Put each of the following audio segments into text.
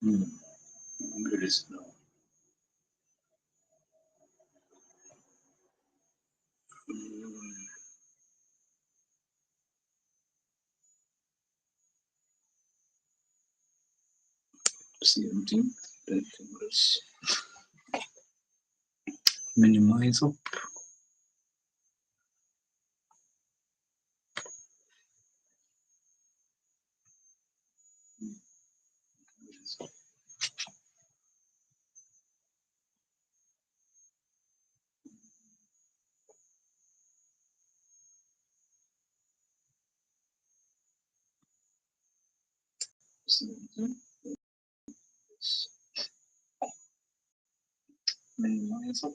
Where is it now? Same thing. That thing was minimize up. Minimize up.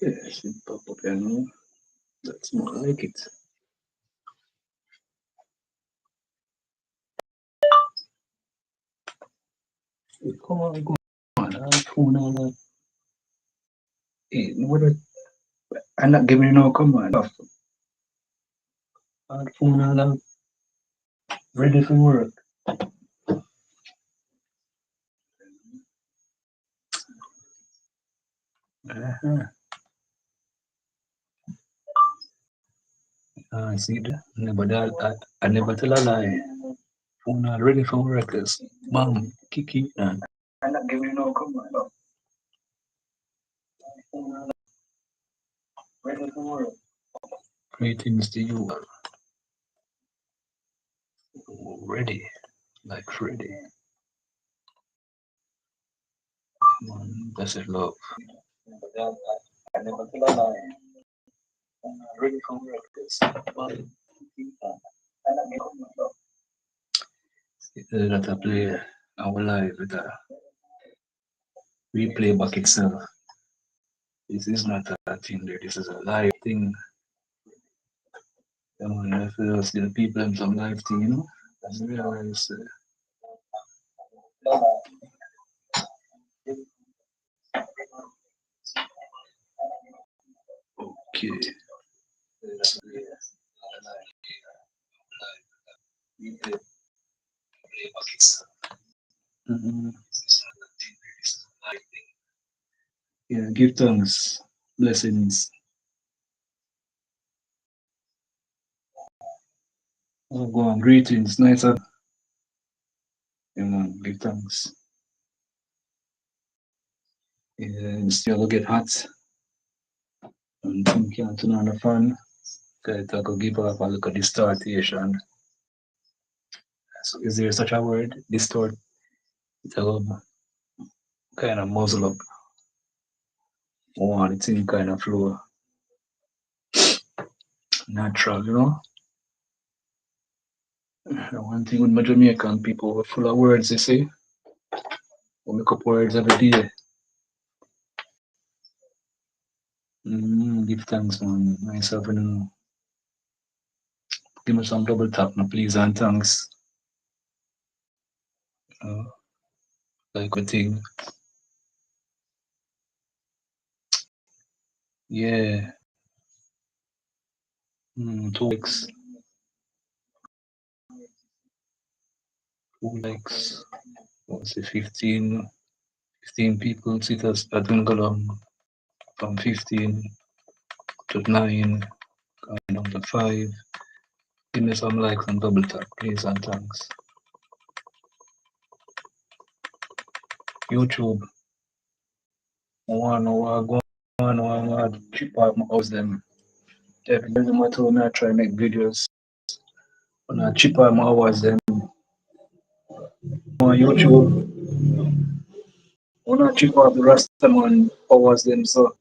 Okay, I should pop up here now. That's more like it. Come on, go on. Hey, I'm not giving you no command. Phone all out. Ready for work. I see that. I never tell a lie. Phone all ready for work. Bam, kiki. I'm not giving you no command. Phone all ready for work. Greetings to you. Ready, like Freddy. That's it, love. I never tell a lie. Ready for work. That I play our live with a replay back itself. This is not a thing there, this is a live thing. I feel see the people in some live thing, you know. That's realize. Okay. Mm-hmm. Yeah, give thanks, blessings. Oh, go on, greetings, nice up. Yeah, man, give thanks. Yeah, still get hot. And some can't turn on the fan. Okay, I go give up a look at distortion. So is there such a word? Distort? It's a kind of muzzle up. One, it's in kind of flow. Natural, you know? One thing with my Jamaican people, we're full of words, you see? We make up words every day. Give thanks, man. Myself, you know. Give me some double tap, no, please, and thanks. Like a thing. Yeah. 2 likes. 2 likes. What's it, 15 people see us at Dungalong from 15 to 9, going down to 5. Give me some likes and double tap, please, and thanks. YouTube. One chip out my house them. Every day I told me I try make videos. When I chip out my hours them on YouTube, when I chip off the Rastaman hours them, so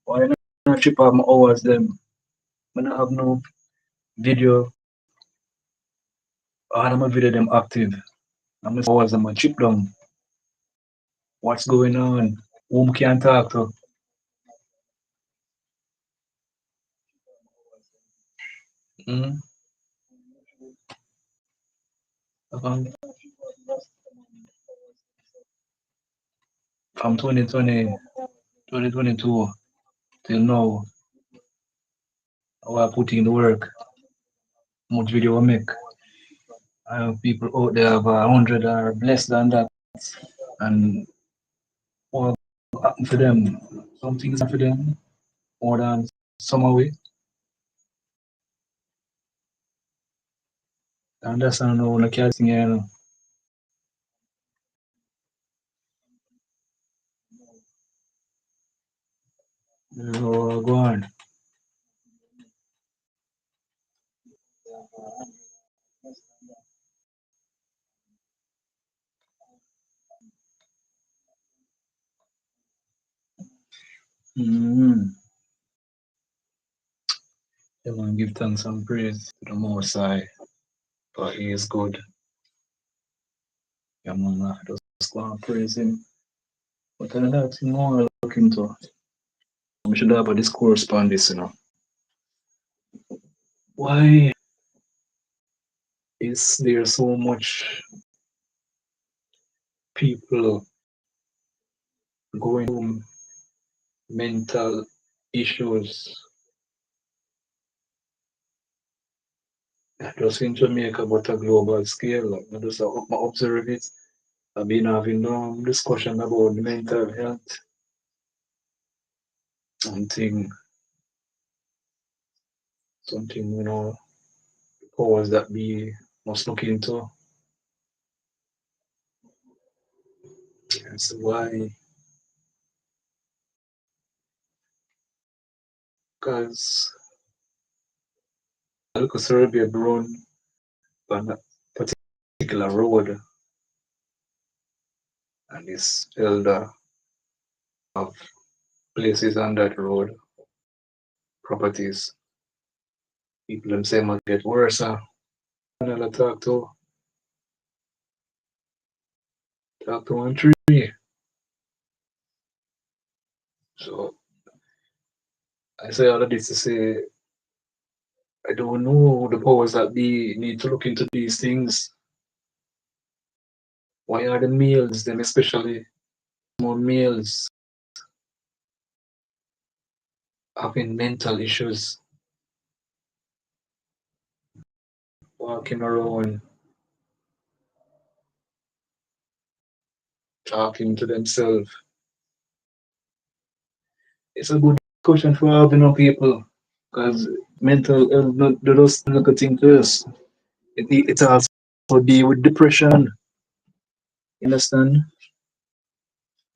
why not chip off my hours them? When I have no video, all of my video them active. I'm hours them chip down. What's going on? Whom can talk to? Mm? From, from 2020, 2022 till now, I put in the work, much video I make. I have people out there have 100 or less than that. And what happened for them? Some things happen for them more than some of it. And that's I know the cat thing, you know. Go on. Mm-hmm. Yeah, man, give thanks and praise to the Most High, for He is good. Yeah, man, I just go and praise Him. But I like to more look into. We should have a discourse on this, you know. Why is there so much people going through mental issues not just in Jamaica but a global scale? Like, I just observe it. I've been having discussion about mental health and something, you know, powers that be must look into. That's why, because I look at Serbia run on a particular road and this elder of places on that road, properties, people them say might get worse. And I talk to one tree. So I say all of this to say I don't know the powers that be need to look into these things. Why are the males, them especially more males, having mental issues, walking around, talking to themselves? It's a good question for having on people because mental health not the just look at thing first. It also deal with depression. You understand?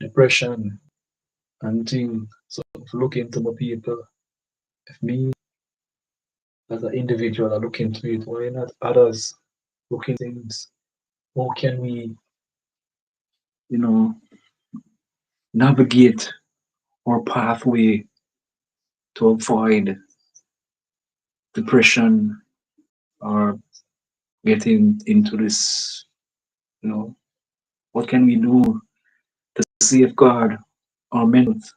Depression and thing. So if look into my people, if me as an individual I look into it, why not others look into things? How can we, you know, navigate our pathway to avoid depression or getting into this, you know, what can we do to safeguard our mental health?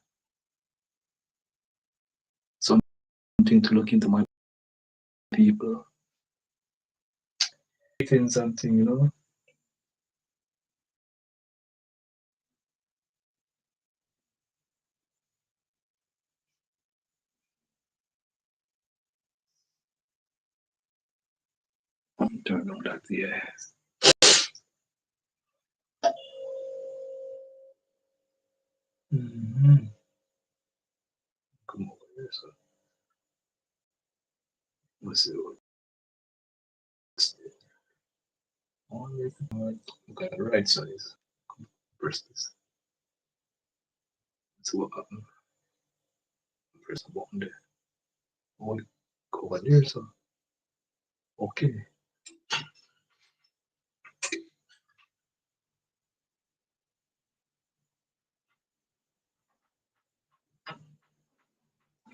Something to look into my people. Writing something, you know. Turn on that, yeah. Mm-hmm. Come over here, so let's see what's on it. Look at the right size. Press this. Let's see what happens. Press the button there. Oh, go over there, so okay.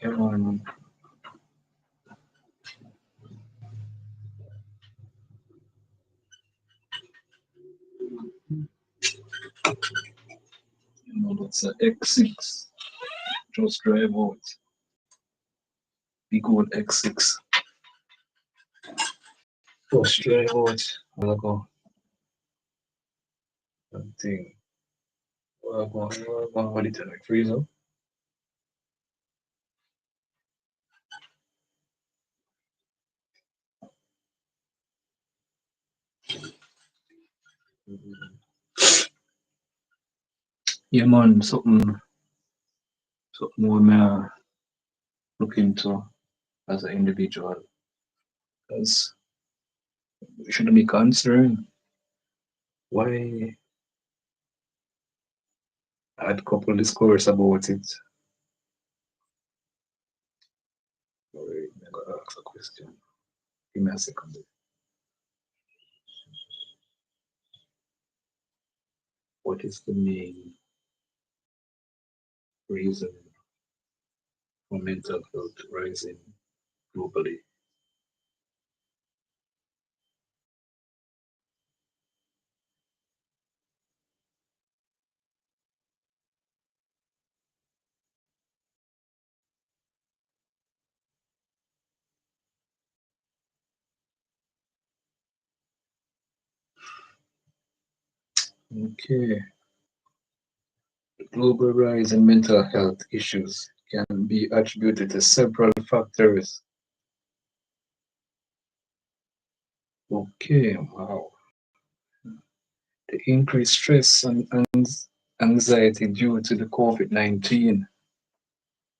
Come on. That's a X6. Just drive out. Big old X6. Just drive out. I'll go. That thing. What did I freeze up? Yeah, man, something more may look into as an individual. Because we shouldn't be concerned. Why I had a couple discourse about it. Wait, I'm gonna ask a question. Give me a second. What is the main reason for mental health rising globally? Okay. The global rise in mental health issues can be attributed to several factors. Okay, wow. The increased stress and anxiety due to the COVID-19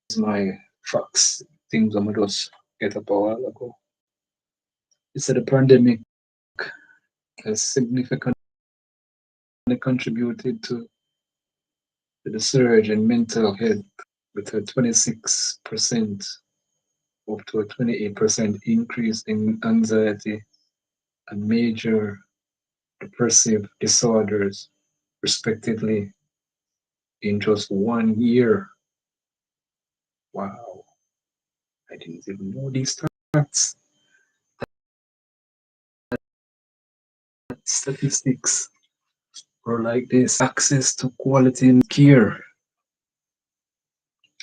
is my facts, things I'm just get up a while ago. It said the pandemic has significantly contributed to the surge in mental health with a 26% up to a 28% increase in anxiety and major depressive disorders, respectively, in just 1 year. Wow, I didn't even know these stats. Statistics were like this. Access to quality care.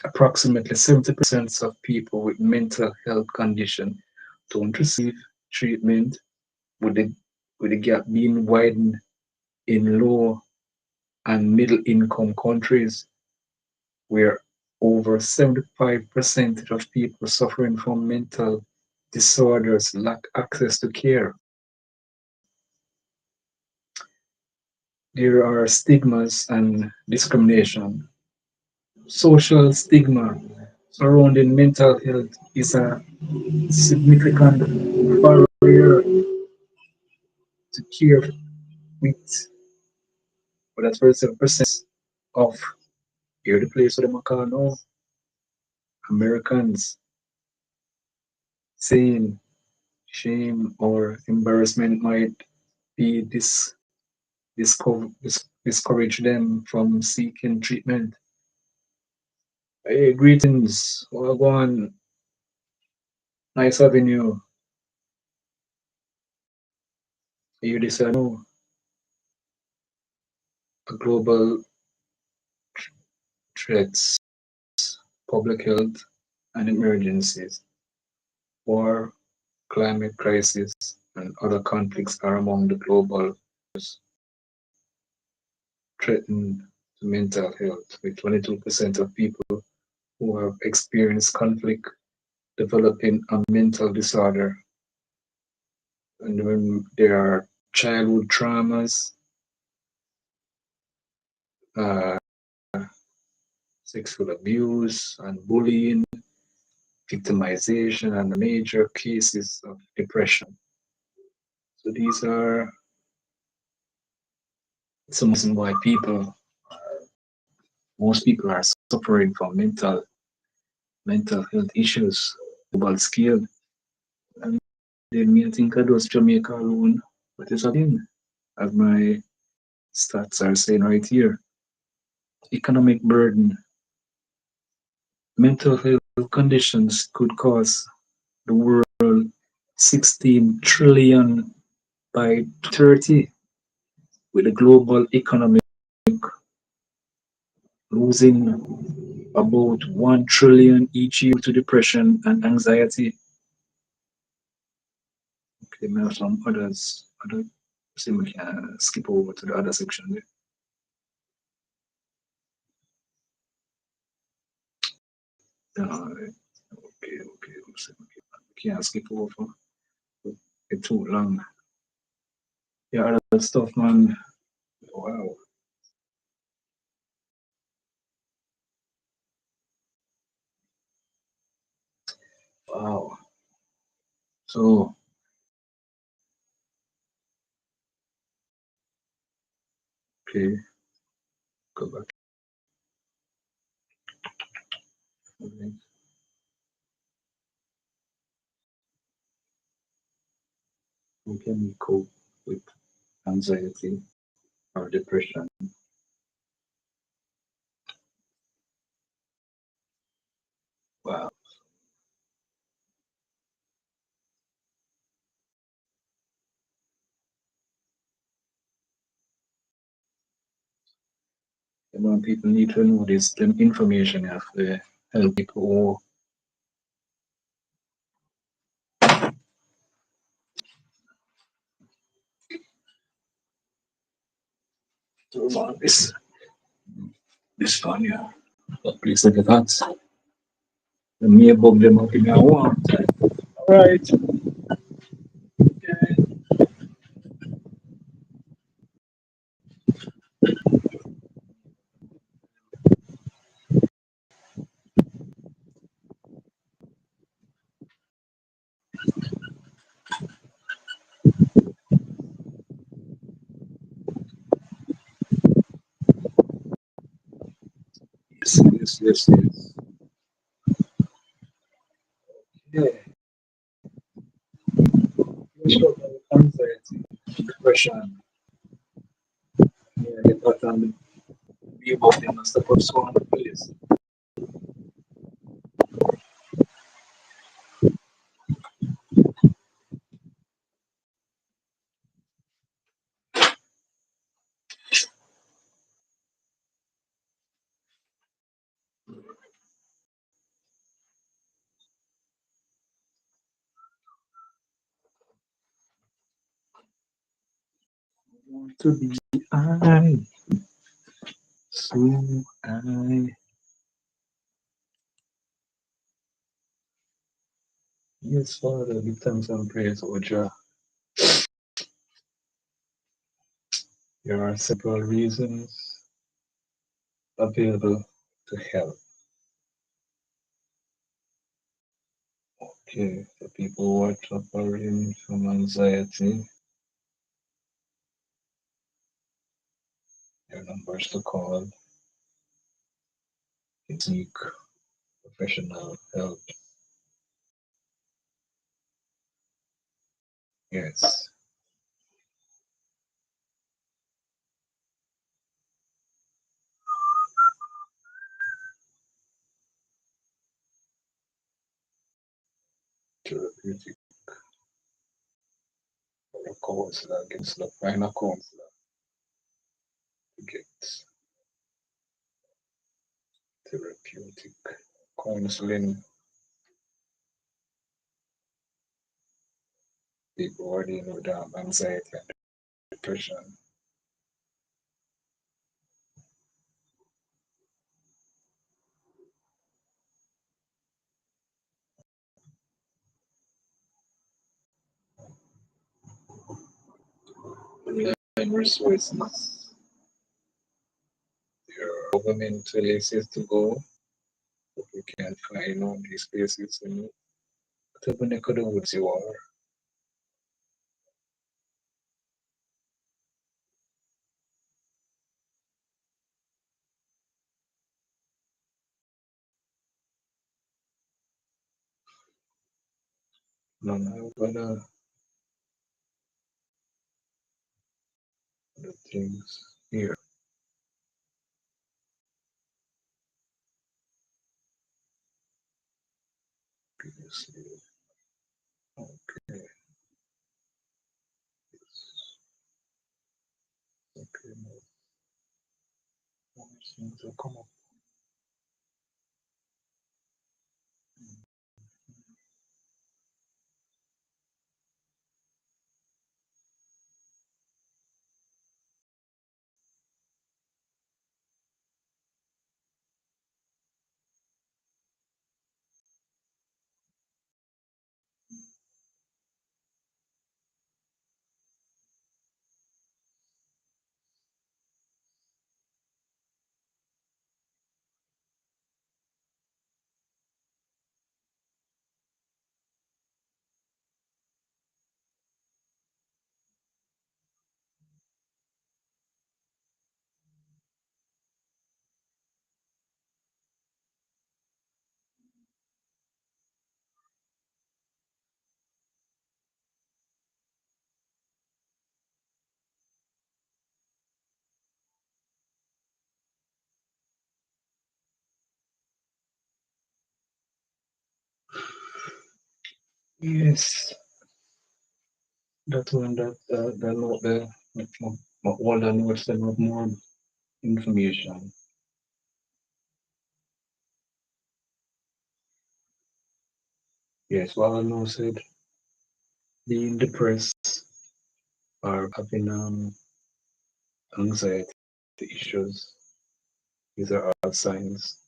Approximately 70% of people with mental health condition don't receive treatment, with the gap being widened in low and middle income countries, where over 75% of people suffering from mental disorders lack access to care. There are stigmas and discrimination. Social stigma surrounding mental health is a significant barrier to care with, but that's where 7% of here the place where them call now Americans saying shame or embarrassment might be discourage them from seeking treatment. Hey, greetings, Wagwan, nice having you. You this I know the global threats, public health and emergencies, war, climate crisis, and other conflicts are among the global threaten to mental health, with 22% of people who have experienced conflict developing a mental disorder. And when there are childhood traumas, uh, sexual abuse and bullying, victimization, and major cases of depression. So these are some reason why most people are suffering from mental health issues, global scale. And then me, I think I was Jamaica alone, but it's again, as my stats are saying right here, economic burden, mental health conditions could cause the world 16 trillion by 30, with the global economy losing about 1 trillion each year to depression and anxiety. Okay, we have some others. See, we can skip over to the other section there. Okay. We can't skip over. It's too long. Yeah, other stuff, man. Wow. Wow. So, okay, go back. Okay. How can we cope with anxiety or depression? Wow. When people need to know this information, you have to help people to learn this fun, yeah. But please look at that. The me above them up in my one time. Alright. Okay. Yes. Yeah. You struggle with anxiety, depression, yeah, get that and be above them and step up so on the place. Want to be I, so I. Yes, Father, give thanks and praise, O Jah. There are several reasons available to help. Okay, the people who are suffering from anxiety, their numbers to call, seek professional help. Yes, therapeutic or a counselor, find a counselor to get therapeutic counseling. People who are dealing with anxiety and depression. Online resources. There are government places to go, but we can't find all these places in whatever neck of the woods you are. No, no, but the things here. previously. Okay. Okay, more things will come up. Yes, that one the note my older notes them have more information. Yes, what I know said being depressed or having anxiety issues, these are all signs.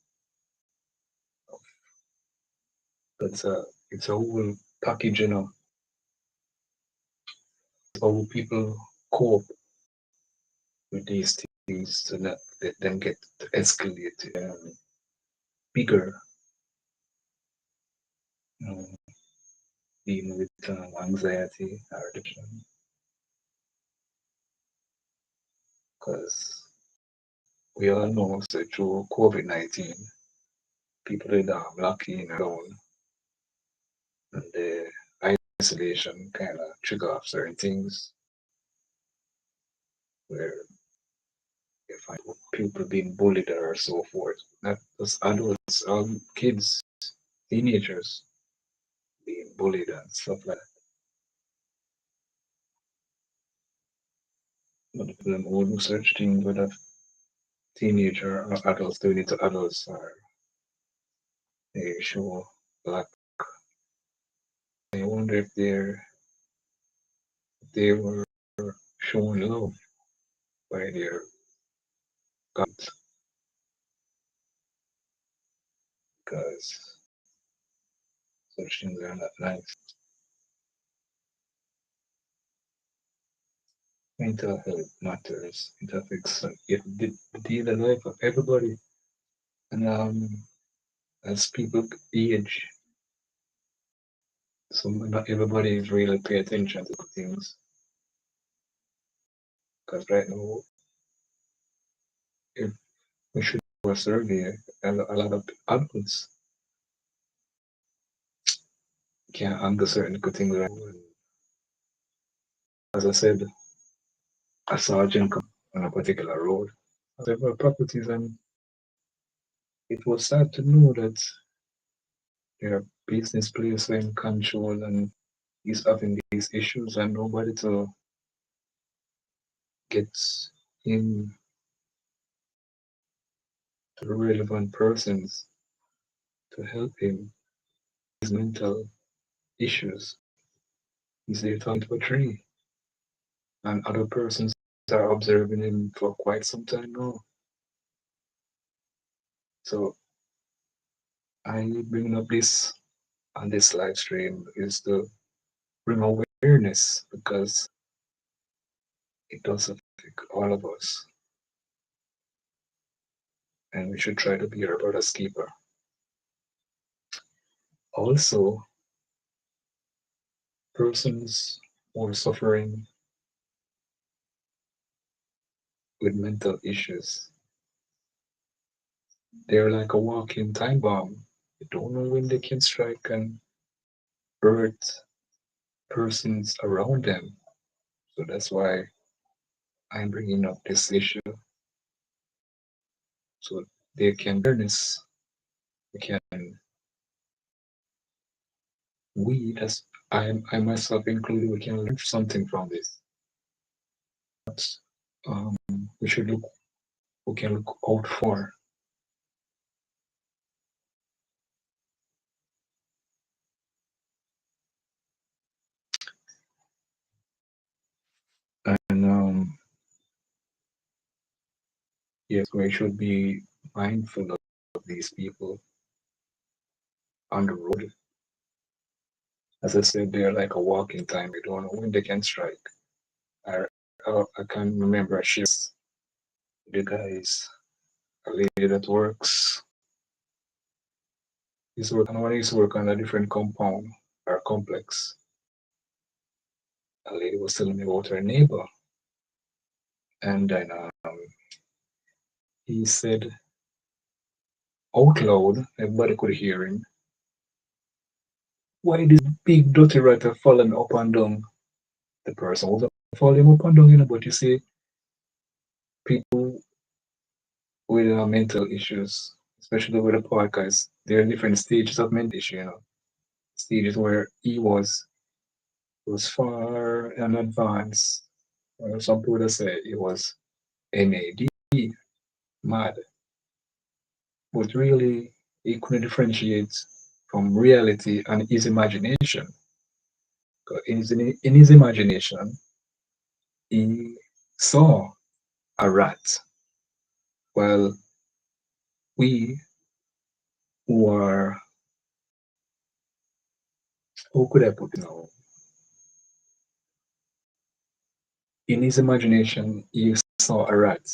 That's it's a whole package, you know, how people cope with these things to not let them get to escalate bigger, you know, dealing with anxiety or depression. Because we all know so through COVID-19, people in lucky in alone and the isolation kind of trigger off certain things where you find people being bullied or so forth. Not just adults, kids, teenagers being bullied and stuff like that. But if them old such things whether teenager or adults doing it to adults or they show black. I wonder if they were showing love by their guns because such things are not nice. Mental health matters. It affects the daily life of everybody. And as people age, so not everybody really pay attention to things. Because right now, if we should do a survey, a lot of adults can't handle certain good things. Right now. As I said, a sergeant come on a particular road, several properties, and it was sad to know that their business place were in control and he's having these issues and nobody to get him to the relevant persons to help him his mental issues. He's there talking to a tree and other persons are observing him for quite some time now. So I bring up this on this live stream is to bring awareness because it does affect all of us. And we should try to be our brother's keeper. Also, persons who are suffering with mental issues, they're like a walking time bomb. You don't know when they can strike and hurt persons around them. So that's why I'm bringing up this issue so they can awareness, they can we, as I myself included, we can learn something from this. Um, we should look, we can look out for. And yes, we should be mindful of these people on the road. As I said, they're like a walking time. You don't know when they can strike. I, I can remember a shift. The guys, a lady that works, he's working when he's working on a different compound or complex. A lady was telling me about her neighbor, and then he said out loud, everybody could hear him. Why this big dirty rat falling up and down? The person wasn't falling up and down, but you see, people with mental issues, especially with the podcast, there are different stages of mental issue, stages where he was far in advance. Some people say it was MAD, mad, but really he couldn't differentiate from reality and his imagination. In his imagination, he saw a rat. Well, we who are, how could I put it now? In his imagination, he saw a rat,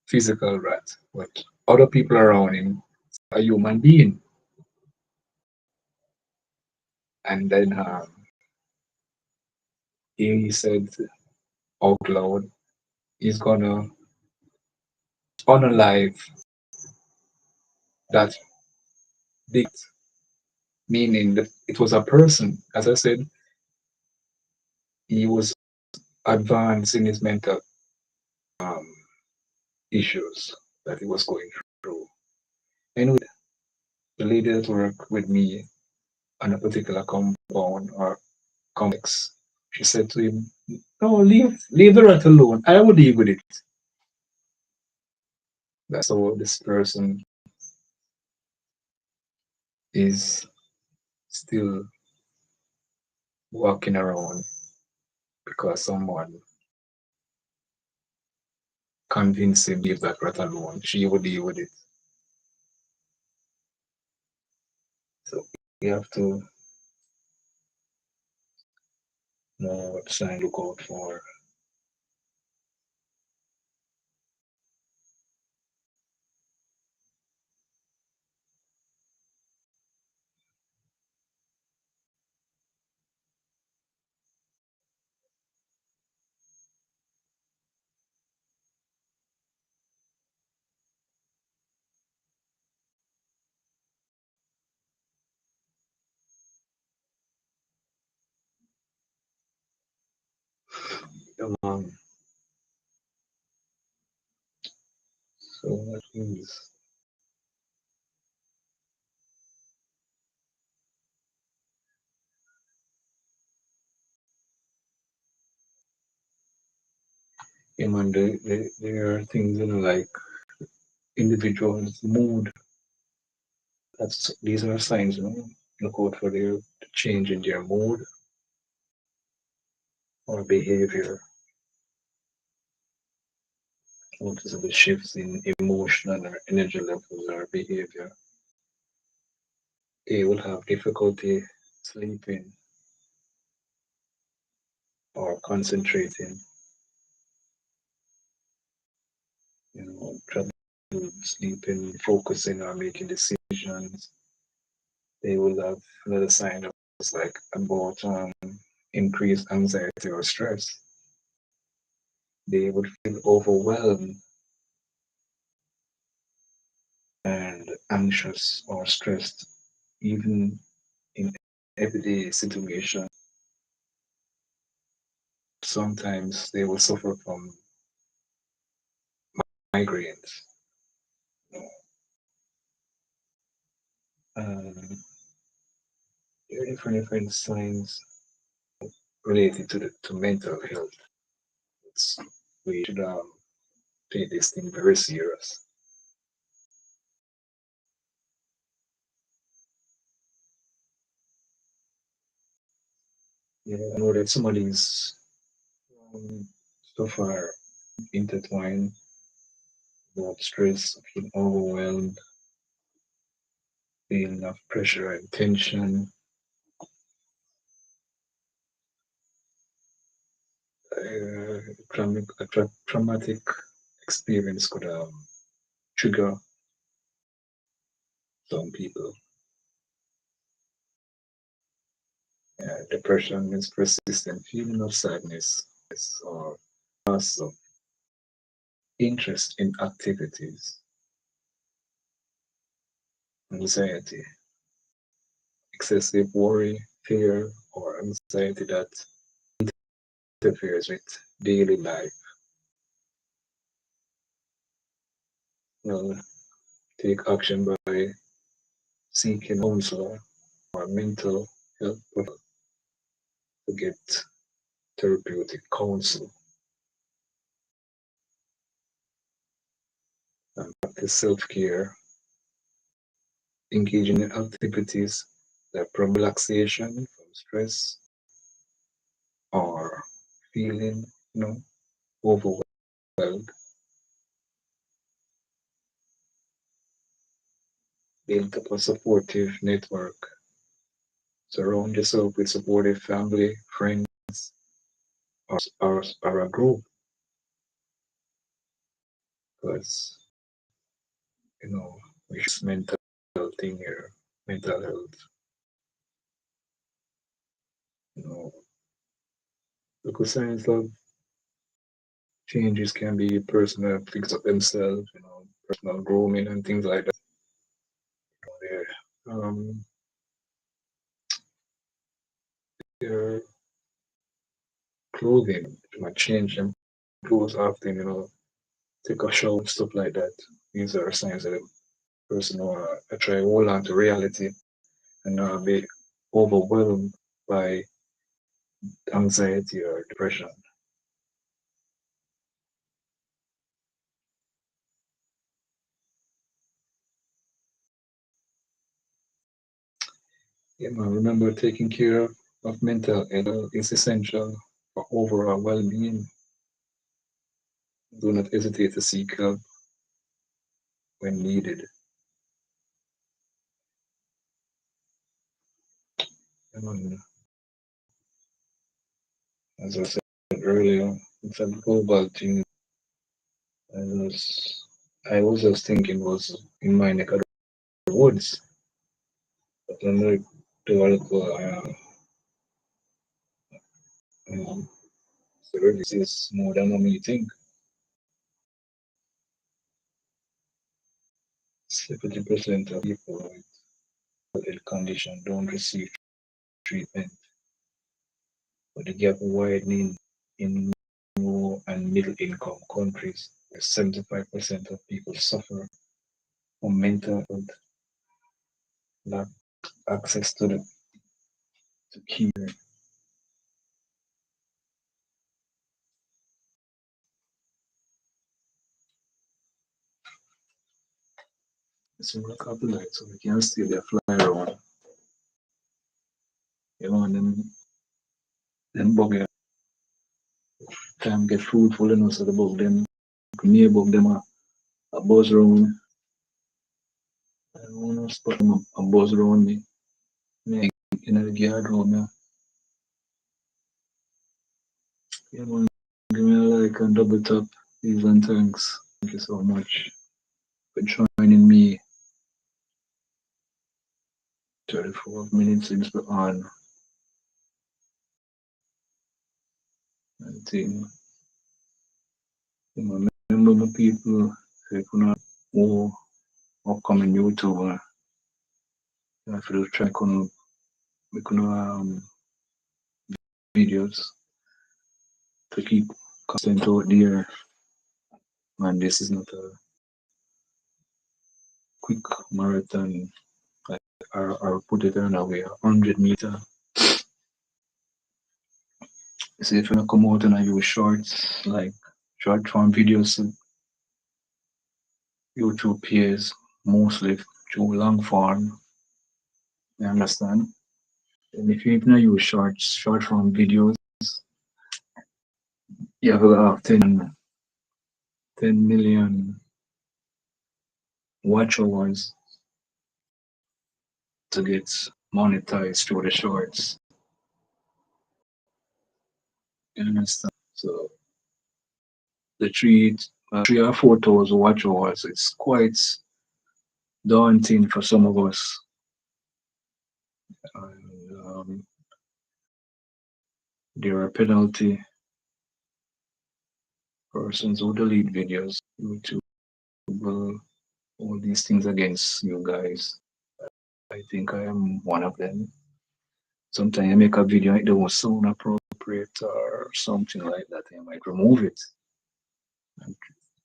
physical rat, but other people around him, a human being. And then he said out loud, he's gonna unalive that big, meaning that it was a person. As I said, he was advanced in his mental um, issues that he was going through. And with the lady that worked with me on a particular compound or complex, she said to him, "No, leave the rat alone. I will deal with it." That's how this person is still walking around because someone convinced him to leave that rat alone. She would deal with it. So you have to know what sign to look out for. Um, so what is yeah, man, there are things like individuals' mood. These are signs, look out for their change in their mood or behavior. Noticeable shifts in emotional or energy levels or behavior. They will have difficulty sleeping or concentrating, trouble sleeping, focusing or making decisions. They will have another sign of like about increased anxiety or stress. They would feel overwhelmed and anxious or stressed, even in everyday situations. Sometimes they will suffer from migraines. Um, There are different signs related to mental health. It's, we should take this thing very serious. Yeah, I know that some of these stuff are intertwined about stress, feeling overwhelmed, feeling of pressure and tension. Traumatic experience could trigger some people. Depression is persistent feeling of sadness or loss of interest in activities. Anxiety, excessive worry, fear, or anxiety that interferes with daily life. Well, take action by seeking counsel or mental health professional to get therapeutic counsel and practice self-care, engaging in activities that promote relaxation from stress or feeling, overwhelmed. Build up a supportive network. Surround yourself with supportive family, friends, or a group. Because, we should mental thing here, mental health. Because signs of changes can be personal things of themselves, personal grooming and things like that. Their clothing, might change them clothes often, take a shower and stuff like that. These are signs that a person will try to hold on to reality and not be overwhelmed by anxiety or depression. Yeah, man, remember taking care of mental health is essential for overall well-being. Do not hesitate to seek help when needed. And as I said earlier, it's a global thing. I was just thinking was in my neck of the woods, but then the developer um, services more than what you think. 70% of people with health condition don't receive treatment, but the gap widening in low and middle income countries, where 75% of people suffer from mental health, lack access to care. So we look up the light so we can see they fly around. And them bug time get fruitful, so the bug them near bug them a buzz around. I don't want to spot them a buzz around me. Me in the yard room, yeah. Yeah, man, give me a like and double tap. Please and thanks. Thank you so much for joining me. 34 minutes since we're on. I think, remember my people, if you not more upcoming YouTuber, I feel try to make videos to keep content out there. And this is not a quick marathon like or put it another way, 100 meter. See, if you come out and I use shorts, like short form videos, YouTube pays mostly through long form. You understand? And if you even use short form videos, you have to have 10 million watch hours to get monetized through the shorts. You understand? So the 3 or 4 thousand watch hours, it's quite daunting for some of us. And, there are penalty persons who delete videos. YouTube will all these things against you guys. I think I am one of them. Sometimes I make a video, it don't sound appropriate or something like that, I might remove it. And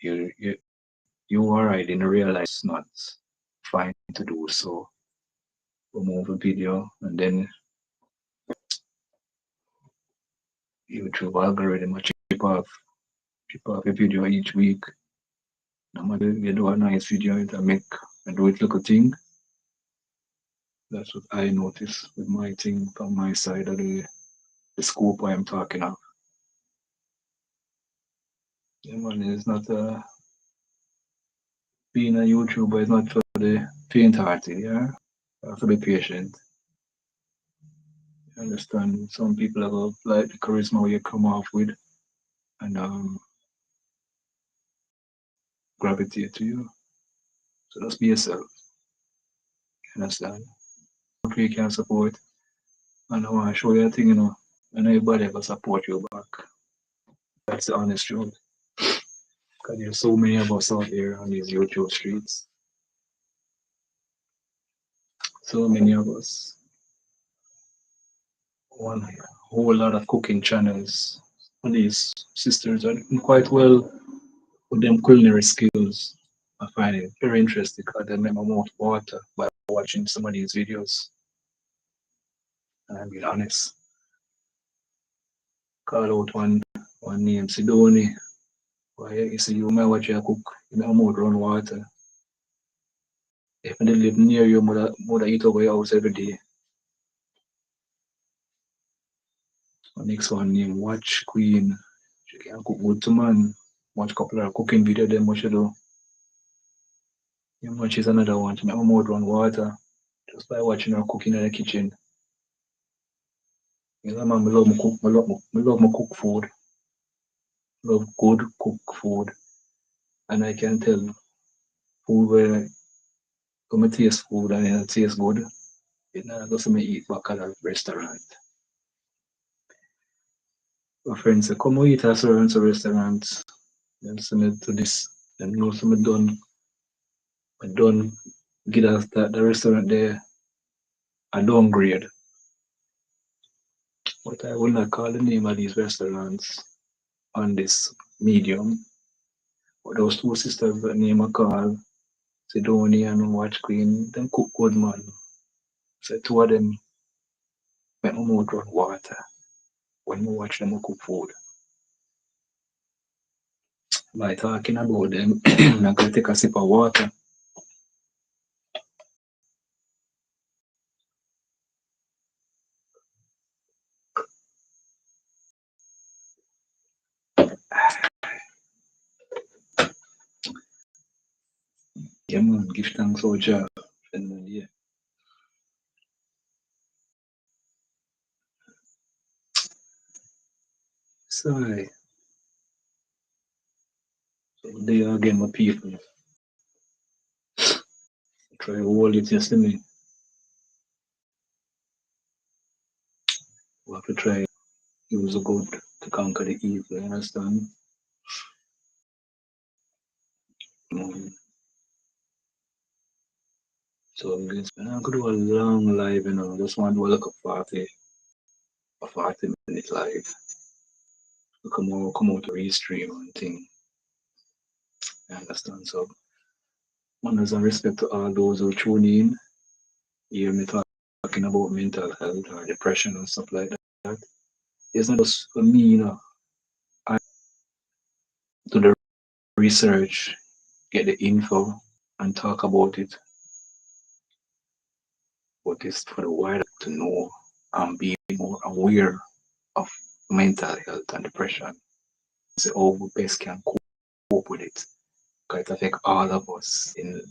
you or I didn't realize it's not fine to do so. Remove a video, and then YouTube algorithm will chip off a video each week. No matter you do a nice video, it'll make and do it little thing. That's what I notice with my thing from my side of the scope I am talking of. Yeah, man, it's not being a YouTuber is not for the faint-hearted. Yeah, you have to be patient. You understand? Some people have like the charisma you come off with, and gravitate to you. So just be yourself. You understand? If you can support, and I want to show you a thing, and everybody ever support you back. That's the honest truth. Because there's so many of us out there on these YouTube streets. So many of us. One whole lot of cooking channels. And these sisters are doing quite well with them culinary skills. I find it very interesting because they make my mouth water by watching some of these videos. And I'm being honest. Call out one name, Sidoni. Why you see you might watch you cook, you make my mouth run water. If they live near you, mother eat over your house every day. The next one named Watch Queen. She can cook good to man. Watch couple of cooking video them what she do. You watch is another one. She make my mouth run water just by watching her cooking in the kitchen. You know, man, I love me cook. I love me cook food. Love good cook food, and I can tell food where come taste food and it tastes good. It not just me eat back at a restaurant. My friends say, come we eat at a restaurant. Then send me to this. Then know some I done get us that the restaurant there I downgrade. But I will not call the name of these restaurants on this medium. But those two sisters that name I call, Sidonia and Watch Queen, them cook good man. So two of them make my mouth run water when I watch them cook food. By talking about them, I'm gonna take a sip of water. Yeah man, give thanks for job. Yeah. Sorry. So there again my people. Try to hold it yesterday. We have to try use the good to conquer the evil, you understand? Mm. So I'm gonna do a long live, just want to do like a 40 minute live. We come out to restream and thing. You understand? So honors and respect to all those who tune in. hear me talking about mental health or depression and stuff like that. It's not just for me, I do the research, get the info, and talk about it. But it's for the wider to know and be more aware of mental health and depression. So how we best can cope with it. Because it affects all of us in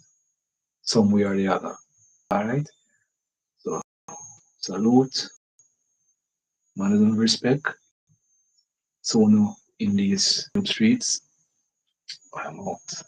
some way or the other. Alright? So salute, manners and respect. So now in these streets, I'm out.